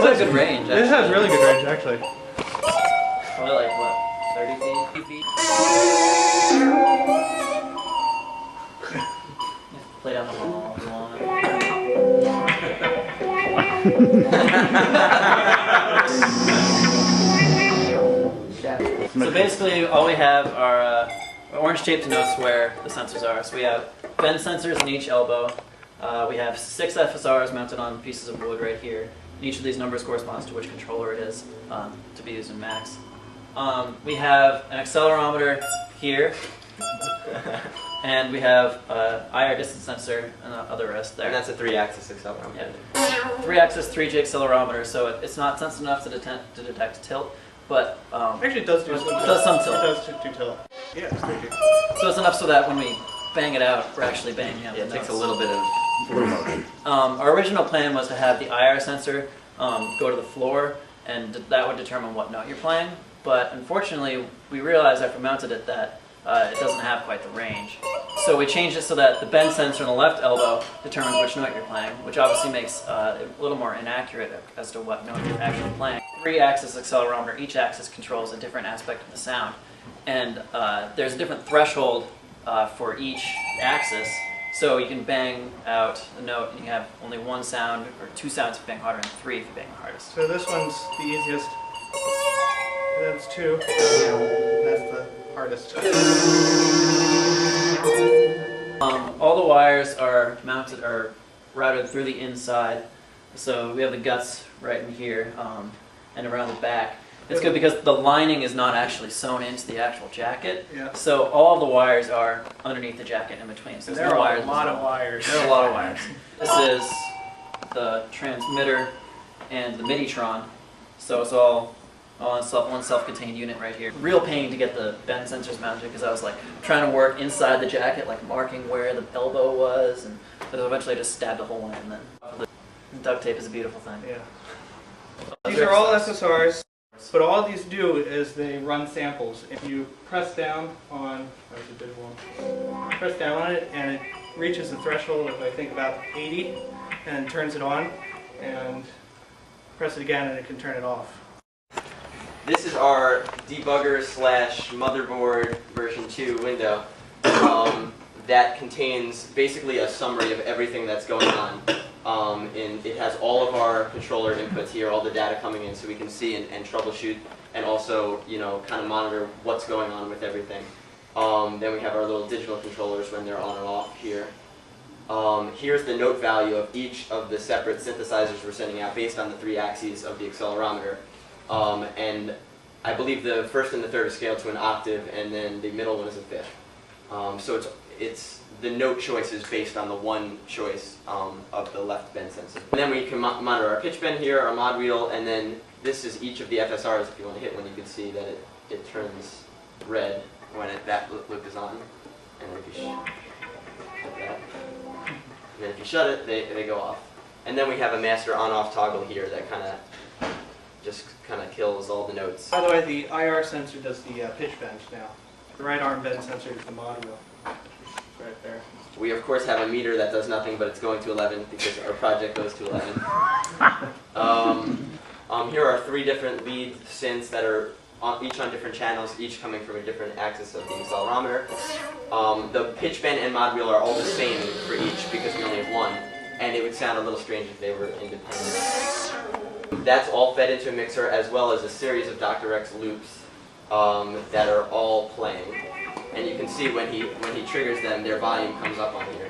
It has good range, actually. It has really good range, actually. Probably like, what, 30 feet? Play down the hall if you want. So basically, all we have are orange tape denotes where the sensors are. So we have bend sensors in each elbow. We have 6 FSRs mounted on pieces of wood right here. And each of these numbers corresponds to which controller it is to be used in Max. We have an accelerometer here, and we have IR distance sensor and other rest there. And that's a 3-axis accelerometer. Yeah. 3-axis 3G accelerometer, so it's not sensitive enough to detect tilt, but Actually, it does do some tilt. It does some tilt. It does do tilt. Yeah, it's 3G. So it's enough so that when we bang it out, we're actually banging out the It takes notes. a little bit of floor motion. Our original plan was to have the IR sensor go to the floor, and that would determine what note you're playing. But unfortunately, we realized after we mounted it that it doesn't have quite the range. So we changed it so that the bend sensor in the left elbow determines which note you're playing, which obviously makes it a little more inaccurate as to what note you're actually playing. 3-axis accelerometer, each axis controls a different aspect of the sound. And there's a different threshold for each axis. So you can bang out a note and you have only 1 sound, or 2 sounds if you bang harder, and 3 if you bang the hardest. So this one's the easiest. That's 2. That's the hardest. All the wires are mounted or routed through the inside. So we have the guts right in here and around the back. It's good because the lining is not actually sewn into the actual jacket. Yeah. So all of the wires are underneath the jacket in between. So There are a lot of wires. There are a lot of wires. This is the transmitter and the MIDI-tron. So it's all on one self-contained unit right here. Real pain to get the bend sensors mounted because I was like trying to work inside the jacket, like marking where the elbow was, and but eventually I just stabbed a hole in it. And then the duct tape is a beautiful thing. Yeah. These are all SSRs, but all these do is they run samples. If you press down on, that's a big one, press down on it and it reaches a threshold of I think about 80 and turns it on, and press it again and it can turn it off. This is our debugger / motherboard version 2 window that contains basically a summary of everything that's going on. And it has all of our controller inputs here, all the data coming in, so we can see and troubleshoot, and also, you know, kind of monitor what's going on with everything. Then we have our little digital controllers when they're on or off here. Here's the note value of each of the separate synthesizers we're sending out based on the 3 axes of the accelerometer. And I believe the first and the third are scaled to an octave, and then the middle one is a fifth. So it's the note choice is based on the one choice of the left bend sensor. And then we can monitor our pitch bend here, our mod wheel, and then this is each of the FSRs. If you want to hit one, you can see that it turns red when that loop is on. And if you shut that, and then if you shut it, they go off. And then we have a master on-off toggle here that just kind of kills all the notes. By the way, the IR sensor does the pitch bend now. The right arm bend sensor is the mod wheel. Right there. We of course have a meter that does nothing, but it's going to 11 because our project goes to 11. Here are 3 different lead synths that are each on different channels, each coming from a different axis of the accelerometer. The pitch bend and mod wheel are all the same for each because we only have 1, and it would sound a little strange if they were independent. That's all fed into a mixer, as well as a series of Dr. X loops that are all playing. And you can see when he triggers them, their volume comes up on here.